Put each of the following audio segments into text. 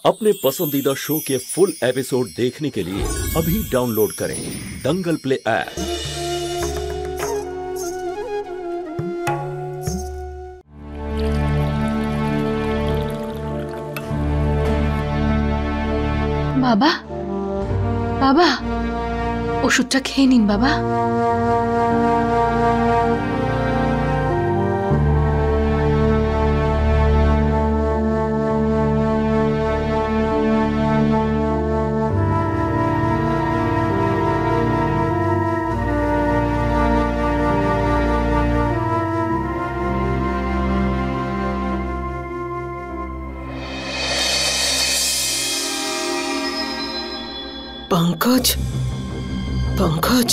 अपने पसंदीदा शो के फुल एपिसोड देखने के लिए अभी डाउनलोड करें दंगल प्ले ऐप। বাবা বাবা ওষুধটা খেয়ে নিন বাবা। पंकज पंकज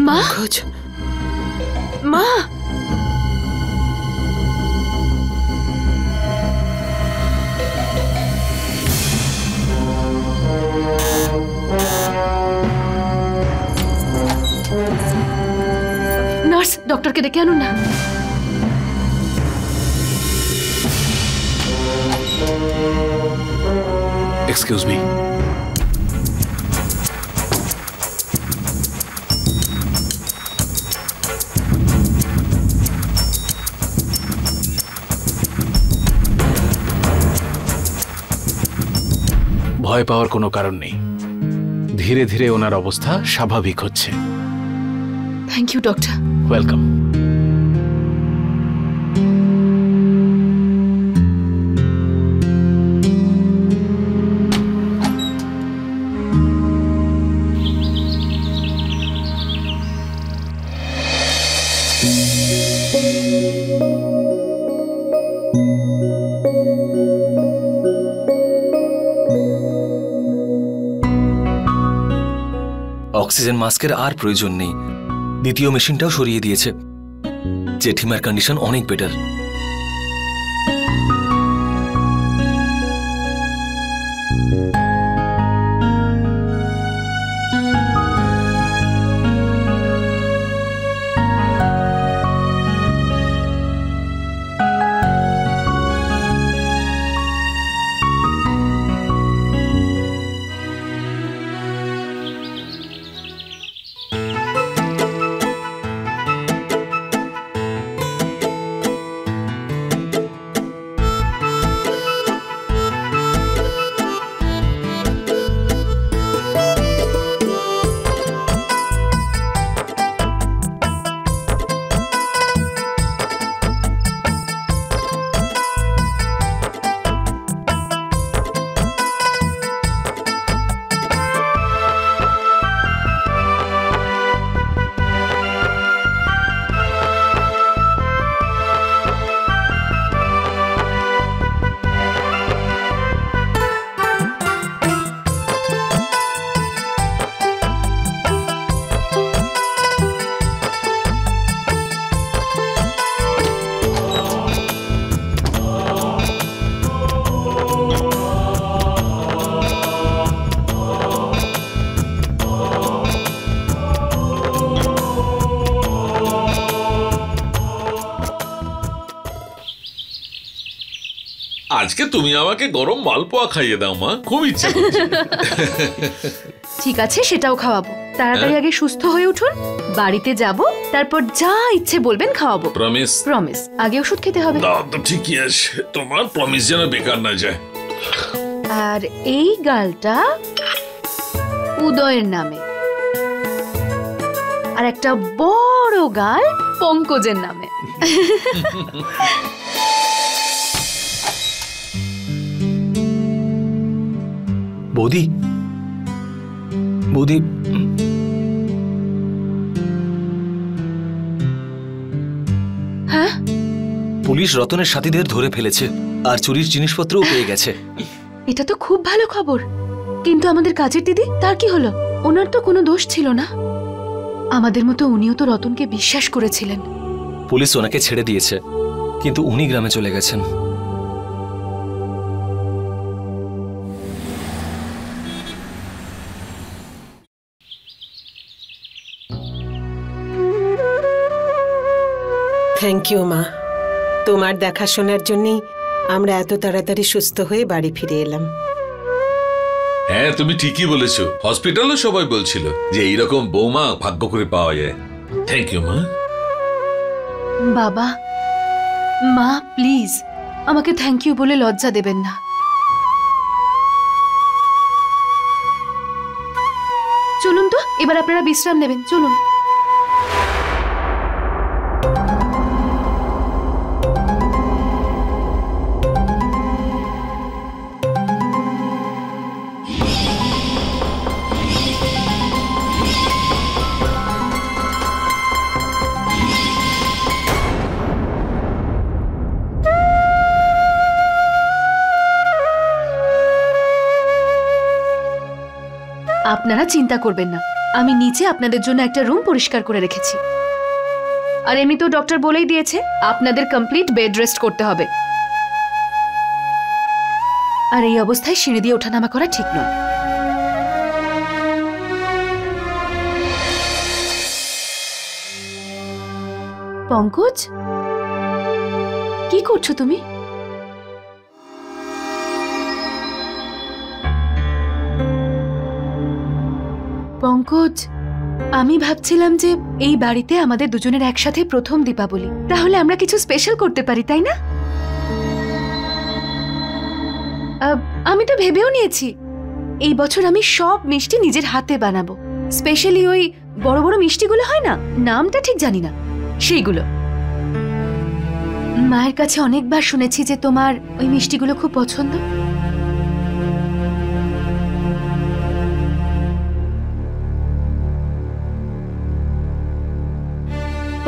माँ पंकज माँ नर्स डॉक्टर के डेके आनुन ना। Excuse me. ভয় পাওয়ার কোনো কারণ নেই, ধীরে ধীরে ওনার অবস্থা স্বাভাবিক হচ্ছে। Thank you doctor. Welcome. Oxygen মাস্কের আর প্রয়োজন নেই, দ্বিতীয় মেশিনটাও সরিয়ে দিয়েছে। জেঠিমার কন্ডিশন অনেক বেটার। আজকে তুমি আমাকে গরম মালপোয়া খাইয়ে দাও মা, খুব ইচ্ছে করছে। ঠিক আছে সেটাও খাওয়াবো, তাড়াতাড়ি আগে সুস্থ হয়ে উঠুন, বাড়িতে যাব, তারপর যা ইচ্ছে বলবেন খাওয়াবো। প্রমিস? প্রমিস। আগে ওষুধ খেতে হবে। দাও তো, ঠিকই আছে, তোমার প্রমিস যেন বেকার না যায়। আর এই গালটা উদয়ের নামে, আর একটা বড় গাল পঙ্কজের নামে। বৌদি বৌদি হ্যাঁ, পুলিশ রতনের সাথীদের ধরে ফেলেছে আর চুরির জিনিসপত্রও পেয়ে গেছে। এটা তো খুব ভালো খবর, কিন্তু আমাদের কাজের দিদি, তার কি হলো? ওনার তো কোনো দোষ ছিল না। আমাদের মতো উনিও তো রতনকে বিশ্বাস করেছিলেন। পুলিশ ওনাকে ছেড়ে দিয়েছে, কিন্তু উনি গ্রামে চলে গেছেন। থ্যাংক ইউ মা, তোমার দেখাশোনার জন্যই আমরা এত তাড়াতাড়ি সুস্থ হয়ে বাড়ি ফিরে এলাম। হ্যাঁ, তুমি ঠিকই বলেছো। হসপিটালও সবাই বলছিল যে এইরকম বৌমা ভাগ্য করে পাওয়া যায়। থ্যাংক ইউ মা। বাবা, মা প্লিজ আমাকে থ্যাংক ইউ বলে লজ্জা দেবেন না। চলুন তো, এবার আপনারা বিশ্রাম নেবেন, চলুন। আপনারা চিন্তা করবেন না, আমি নিচে আপনাদের জন্য একটা রুম পরিষ্কার করে রেখেছি। আর এমনি তো ডক্টর বলেই দিয়েছে আপনাদের কমপ্লিট বেড রেস্ট করতে হবে। আর এই অবস্থায় সিঁড়ি দিয়ে ওঠানামা করা ঠিক নয়। পঙ্কজ, কি করছো তুমি? পঙ্কজ, আমি ভাবছিলাম যে এই বাড়িতে আমাদের দুজনের একসাথে প্রথম দীপাবলি, তাহলে আমরা কিছু স্পেশাল করতে পারি, তাই না? আমি তো ভেবেও নিয়েছি এই বছর আমি সব মিষ্টি নিজের হাতে বানাবো। স্পেশালি ওই বড় বড় মিষ্টিগুলো হয় না, নামটা ঠিক জানি না, সেইগুলো। মায়ের কাছে অনেকবার শুনেছি যে তোমার ওই মিষ্টিগুলো খুব পছন্দ।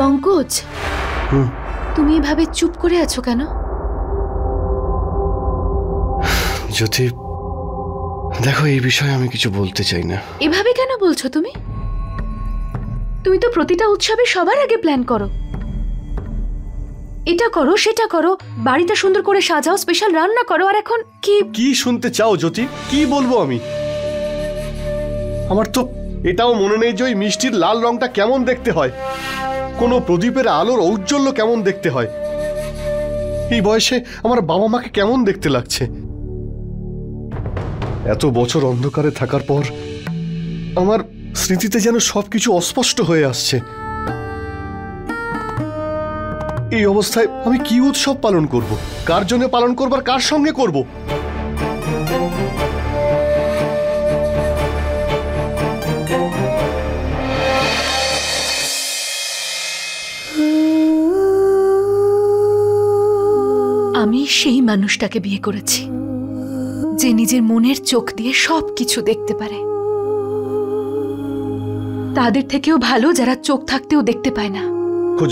পঙ্কজ, তুমি এভাবে চুপ করে আছো কেন? জ্যোতি, দেখো এই বিষয়ে আমি কিছু বলতে চাই না। এভাবে কেন বলছো তুমি? তুমি তো প্রতিটা উৎসবে সবার আগে প্ল্যান করো, এটা করো সেটা করো, বাড়িটা সুন্দর করে সাজাও, স্পেশাল রান্না করো, আর এখন কি শুনতে চাও জ্যোতি? কি বলবো আমি? আমার তো এটাও মনে নেই যে ওই মিষ্টির লাল রংটা কেমন দেখতে হয়, কোনো প্রদীপের আলোর ঔজ্জ্বল্য কেমন দেখতে হয়, এই বয়সে আমার বাবা মাকে কেমন দেখতে লাগছে। এত বছর অন্ধকারে থাকার পর আমার স্মৃতিতে যেন সবকিছু অস্পষ্ট হয়ে আসছে। এই অবস্থায় আমি কি উৎসব পালন করব? কার জন্য পালন করব আর কার সঙ্গে করব? আমি সেই মানুষটাকে বিয়ে করেছি যে নিজের মনের চোখ দিয়ে সবকিছু দেখতে পারে। তাদের থেকেও ভালো যারা চোখ থাকতেও দেখতে পায় না।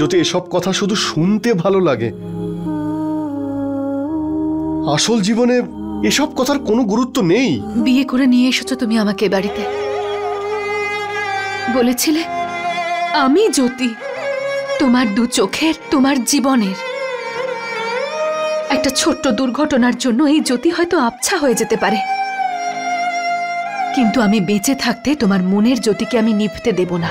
যদি এসব কথা শুধু শুনতে ভালো লাগে, আসল জীবনে এসব কথার কোনো গুরুত্ব নেই। বিয়ে করে নিয়ে এসেছো তুমি আমাকে বাড়িতে, বলেছিলে আমি জ্যোতি, তোমার দু চোখের, তোমার জীবনের। একটা ছোট্ট দুর্ঘটনার জন্য এই জ্যোতি হয়তো আবছা হয়ে যেতে পারে, কিন্তু আমি বেঁচে থাকতে তোমার মনের জ্যোতিকে আমি নিভতে দেব না।